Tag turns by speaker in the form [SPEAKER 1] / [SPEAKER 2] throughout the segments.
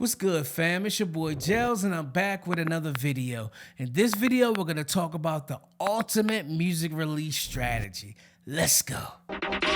[SPEAKER 1] What's good, fam? It's your boy Gels, and I'm back with another video. In this video, we're gonna talk about the ultimate music release strategy. Let's go.
[SPEAKER 2] Listen.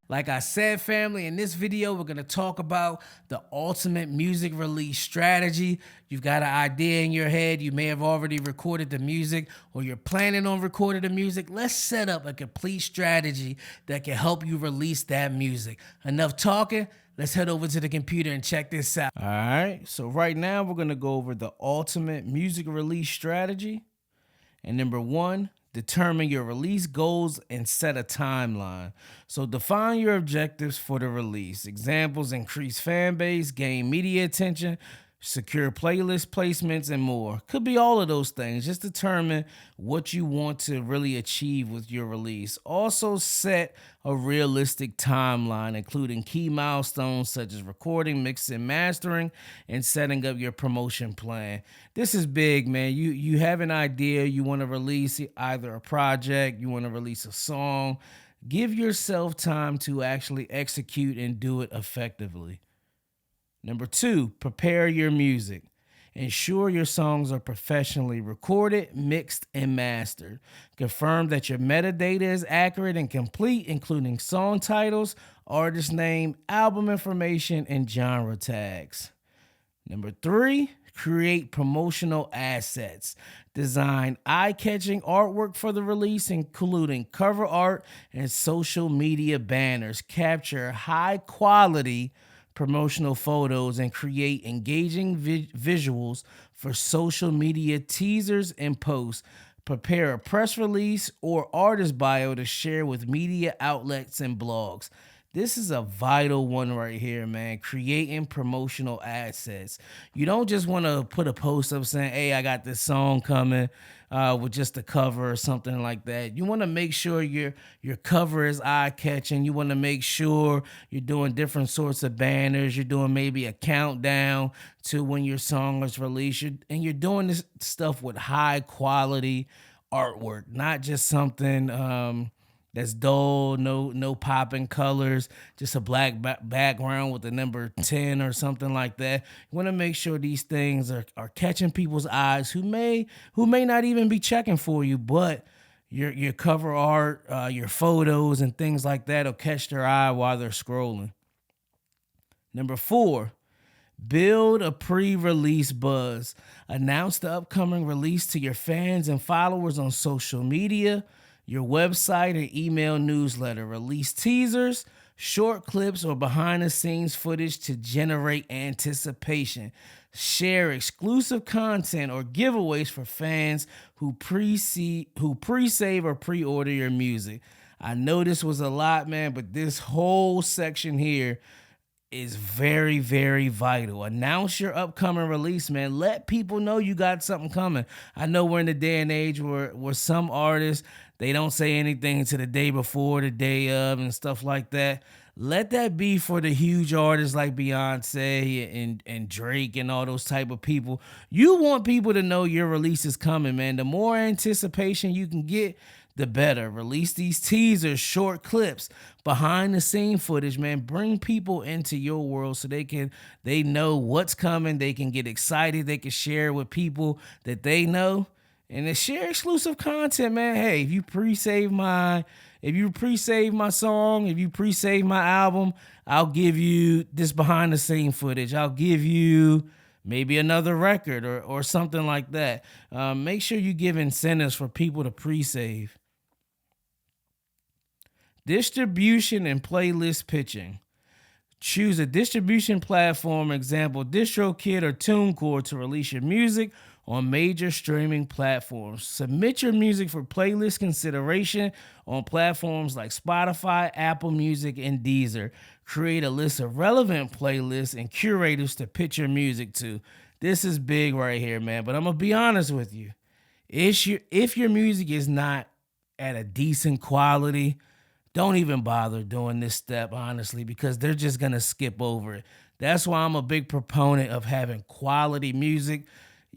[SPEAKER 1] Like I said, family, in this video, we're going to talk about the ultimate music release strategy. You've got an idea in your head. You may have already recorded the music or you're planning on recording the music. Let's set up a complete strategy that can help you release that music. Enough talking. Let's head over to the computer and check this out. All right. So right now, we're going to go over the ultimate music release strategy. And number one, determine your release goals and set a timeline. So define your objectives for the release. Examples: increase fan base, gain media attention, secure playlist placements, and more. Could be all of those things. Just determine what you want to really achieve with your release. Also set a realistic timeline, including key milestones such as recording, mixing, mastering, and setting up your promotion plan. This is big, man. You have an idea, you want to release either a project, you want to release a song. Give yourself time to actually execute and do it effectively. Number two, prepare your music. Ensure your songs are professionally recorded, mixed, and mastered. Confirm that your metadata is accurate and complete, including song titles, artist name, album information, and genre tags. Number three, create promotional assets. Design eye-catching artwork for the release, including cover art and social media banners. Capture high-quality promotional photos and create engaging visuals for social media teasers and posts. Prepare a press release or artist bio to share with media outlets and blogs. This is a vital one right here, man. Creating promotional assets. You don't just want to put a post up saying, hey, I got this song coming with just a cover or something like that. You want to make sure your cover is eye-catching. You want to make sure you're doing different sorts of banners. You're doing maybe a countdown to when your song is released. And you're doing this stuff with high-quality artwork, not just something that's dull, no popping colors, just a black background with the number 10 or something like that. You want to make sure these things are catching people's eyes who may not even be checking for you, but your cover art, your photos and things like that will catch their eye while they're scrolling. Number four, build a pre-release buzz. Announce the upcoming release to your fans and followers on social media, your website, and email newsletter. Release teasers, short clips, or behind-the-scenes footage to generate anticipation. Share exclusive content or giveaways for fans who pre-save or pre-order your music. I know this was a lot, man, but this whole section here is very, very vital. Announce your upcoming release, man. Let people know you got something coming. I know we're in the day and age where some artists, they don't say anything to the day before, the day of, and stuff like that. Let that be for the huge artists like Beyonce and Drake and all those type of people. You want people to know your release is coming, man. The more anticipation you can get, the better. Release these teasers, short clips, behind the scene footage, man. Bring people into your world so they know what's coming. They can get excited. They can share with people that they know. And then share exclusive content, man. Hey, if you pre-save my song, if you pre-save my album, I'll give you this behind the scene footage. I'll give you maybe another record or something like that. Make sure you give incentives for people to pre-save. Distribution and playlist pitching. Choose a distribution platform, example DistroKid or TuneCore, to release your music on major streaming platforms. Submit your music for playlist consideration on platforms like Spotify, Apple Music, and Deezer. Create a list of relevant playlists and curators to pitch your music to. This is big right here, man, but I'm going to be honest with you. If your music is not at a decent quality, don't even bother doing this step, honestly, because they're just going to skip over it. That's why I'm a big proponent of having quality music.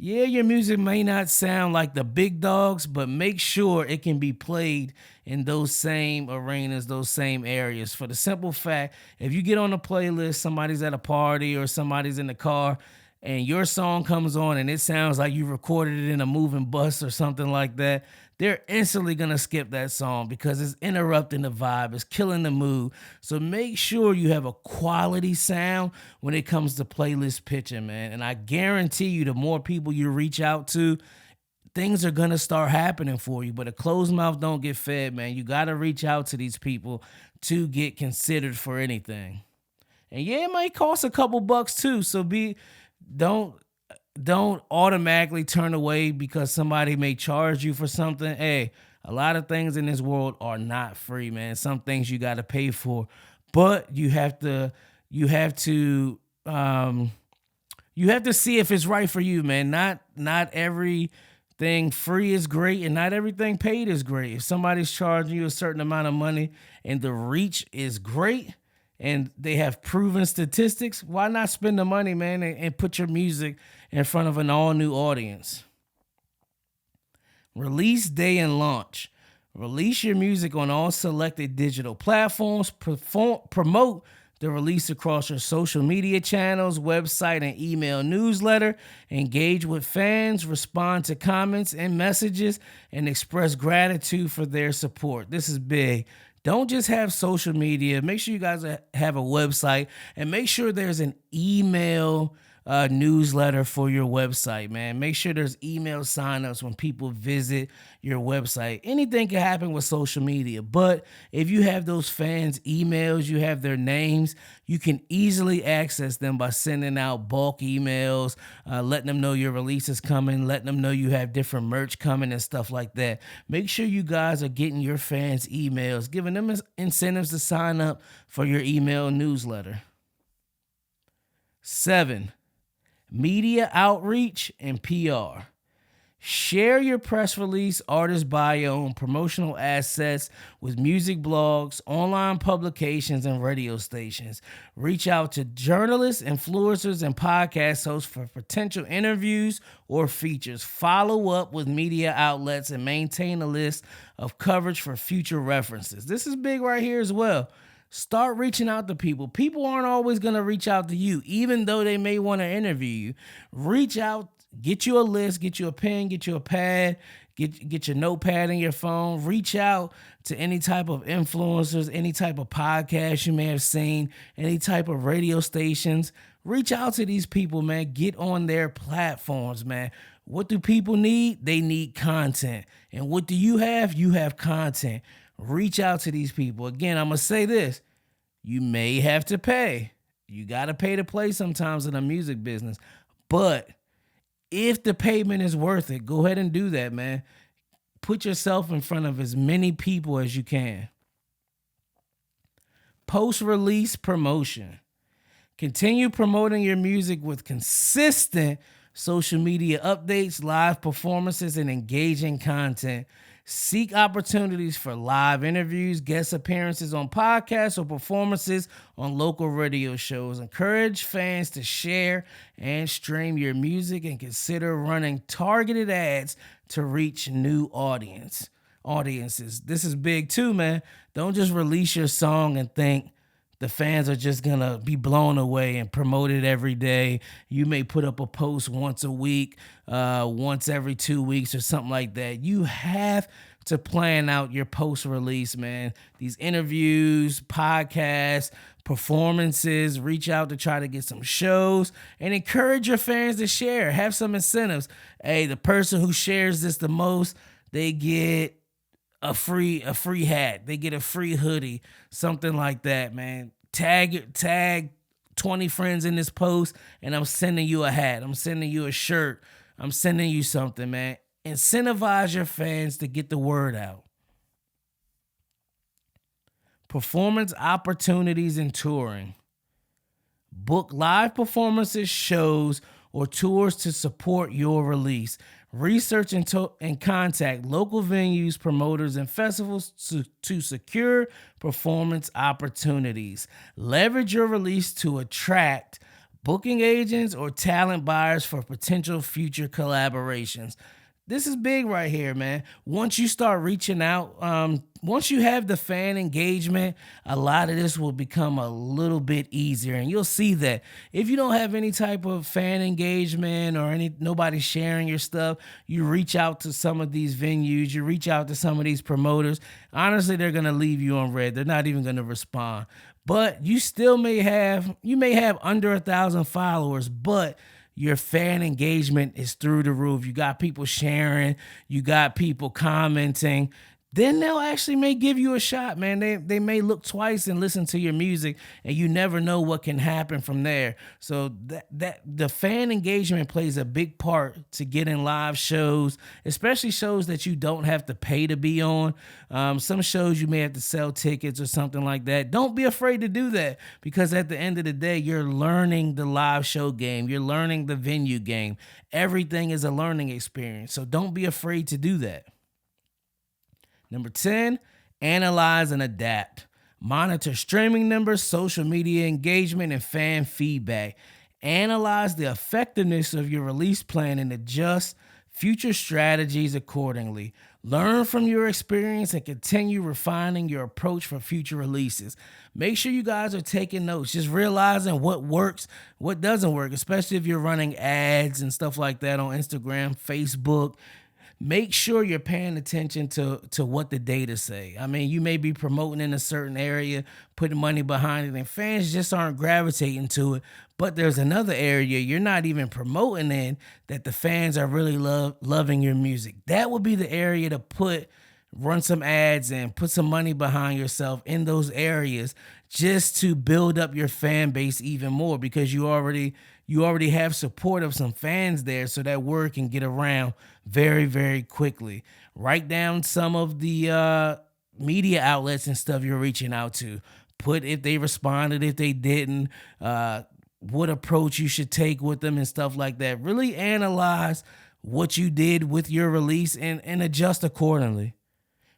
[SPEAKER 1] Yeah, your music may not sound like the big dogs, but make sure it can be played in those same arenas, those same areas. For the simple fact, if you get on a playlist, somebody's at a party or somebody's in the car, and your song comes on and it sounds like you recorded it in a moving bus or something like that, they're instantly going to skip that song because it's interrupting the vibe, it's killing the mood. So make sure you have a quality sound when it comes to playlist pitching, man. And I guarantee you, the more people you reach out to, things are going to start happening for you. But a closed mouth don't get fed, man. You got to reach out to these people to get considered for anything. And yeah, it might cost a couple bucks too. So don't don't automatically turn away because somebody may charge you for something. Hey, a lot of things in this world are not free, man. Some things you got to pay for, but you have to see if it's right for you, man. Not everything free is great, and not everything paid is great. If somebody's charging you a certain amount of money and the reach is great, and they have proven statistics, why not spend the money, man, and put your music in front of an all new audience? Release day and launch. Release your music on all selected digital platforms. Promote the release across your social media channels, website, and email newsletter. Engage with fans, respond to comments and messages, and express gratitude for their support. This is big. Don't just have social media. Make sure you guys have a website, and make sure there's an email newsletter for your website, man. Make sure there's email signups when people visit your website. Anything can happen with social media, but if you have those fans' emails, you have their names, you can easily access them by sending out bulk emails, letting them know your release is coming, letting them know you have different merch coming and stuff like that. Make sure you guys are getting your fans' emails, giving them incentives to sign up for your email newsletter. 7. Media outreach and PR. Share your press release, artist bio, and promotional assets with music blogs, online publications, and radio stations. Reach out to journalists, influencers, and podcast hosts for potential interviews or features. Follow up with media outlets and maintain a list of coverage for future references. This is big right here as well. Start reaching out to people. People aren't always going to reach out to you, even though they may want to interview you. Reach out, get you a list, get you a pen, get you a pad, get your notepad in your phone. Reach out to any type of influencers, any type of podcast you may have seen, any type of radio stations. Reach out to these people, man. Get on their platforms, man. What do people need? They need content. And what do you have? You have content. Reach out to these people. Again, I'm going to say this. You may have to pay. You got to pay to play sometimes in the music business. But if the payment is worth it, go ahead and do that, man. Put yourself in front of as many people as you can. Post-release promotion. Continue promoting your music with consistent social media updates, live performances, and engaging content. Seek opportunities for live interviews, guest appearances on podcasts, or performances on local radio shows. Encourage fans to share and stream your music, and consider running targeted ads to reach new audiences. This is big too, man. Don't just release your song and think the fans are just going to be blown away and promote it every day. You may put up a post once a week, once every 2 weeks or something like that. You have to plan out your post-release, man. These interviews, podcasts, performances, reach out to try to get some shows, and encourage your fans to share. Have some incentives. Hey, the person who shares this the most, they get a free hat. They get a free hoodie, something like that, man. Tag 20 friends in this post, and I'm sending you a hat. I'm sending you a shirt. I'm sending you something, man. Incentivize your fans to get the word out. Performance opportunities and touring. Book live performances, shows, or tours to support your release. Research and contact local venues, promoters, and festivals to secure performance opportunities. Leverage your release to attract booking agents or talent buyers for potential future collaborations. This is big right here, man. Once you start reaching out, once you have the fan engagement, a lot of this will become a little bit easier. And you'll see that if you don't have any type of fan engagement or nobody sharing your stuff, you reach out to some of these venues, you reach out to some of these promoters. Honestly, they're gonna leave you on red. They're not even gonna respond. But you still may have under 1,000 followers, but your fan engagement is through the roof. You got people sharing, you got people commenting. Then they'll actually may give you a shot, man. They may look twice and listen to your music, and you never know what can happen from there. So that the fan engagement plays a big part to getting live shows, especially shows that you don't have to pay to be on. Some shows you may have to sell tickets or something like that. Don't be afraid to do that, because at the end of the day, you're learning the live show game. You're learning the venue game. Everything is a learning experience. So don't be afraid to do that. Number 10, analyze and adapt. Monitor streaming numbers, social media engagement, and fan feedback. Analyze the effectiveness of your release plan and adjust future strategies accordingly. Learn from your experience and continue refining your approach for future releases. Make sure you guys are taking notes, just realizing what works, what doesn't work, especially if you're running ads and stuff like that on Instagram, Facebook. Make sure you're paying attention to what the data say. I mean, you may be promoting in a certain area, putting money behind it, and fans just aren't gravitating to it. But there's another area you're not even promoting in that the fans are really loving your music. That would be the area to run some ads and put some money behind yourself in those areas, just to build up your fan base even more, because you already have support of some fans there, so that word can get around very, very quickly. Write down some of the media outlets and stuff you're reaching out to. Put if they responded, if they didn't, what approach you should take with them and stuff like that. Really analyze what you did with your release and adjust accordingly.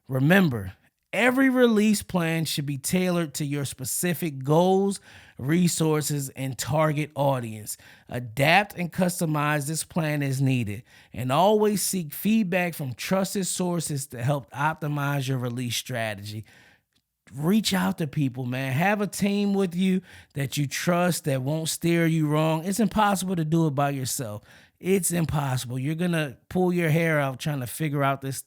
[SPEAKER 1] Remember, every release plan should be tailored to your specific goals, resources, and target audience. Adapt and customize this plan as needed, and always seek feedback from trusted sources to help optimize your release strategy. Reach out to people, man. Have a team with you that you trust, that won't steer you wrong. It's impossible to do it by yourself. It's impossible. You're going to pull your hair out trying to figure out this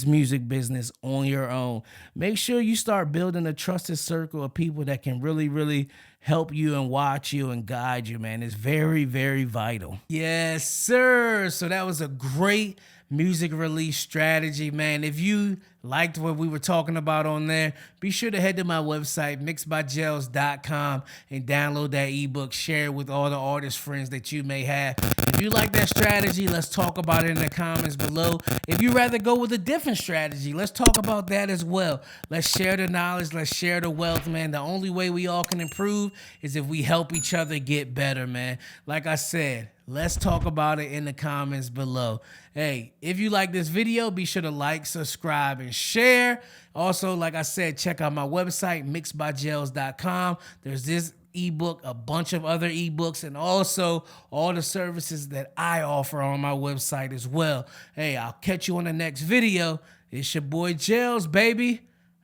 [SPEAKER 1] music business on your own. Make sure you start building a trusted circle of people that can really, really help you and watch you and guide you, man. It's very, very vital. Yes, sir. So that was a great music release strategy, man. If you liked what we were talking about on there, be sure to head to my website, mixedbygels.com, and download that ebook. Share it with all the artist friends that you may have. If you like that strategy, let's talk about it in the comments below. If you rather go with a different strategy, let's talk about that as well. Let's share the knowledge. Let's share the wealth, man. The only way we all can improve is if we help each other get better, man. Like I said, let's talk about it in the comments below. Hey, if you like this video, be sure to like, subscribe, and share. Also, like I said, check out my website, mixedbygels.com. There's this ebook, a bunch of other ebooks, and also all the services that I offer on my website as well. Hey, I'll catch you on the next video. It's your boy Gels, baby.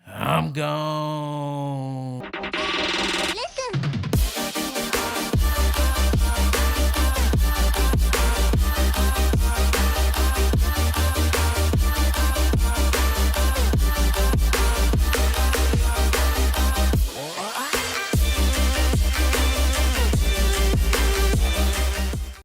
[SPEAKER 1] I'm gone.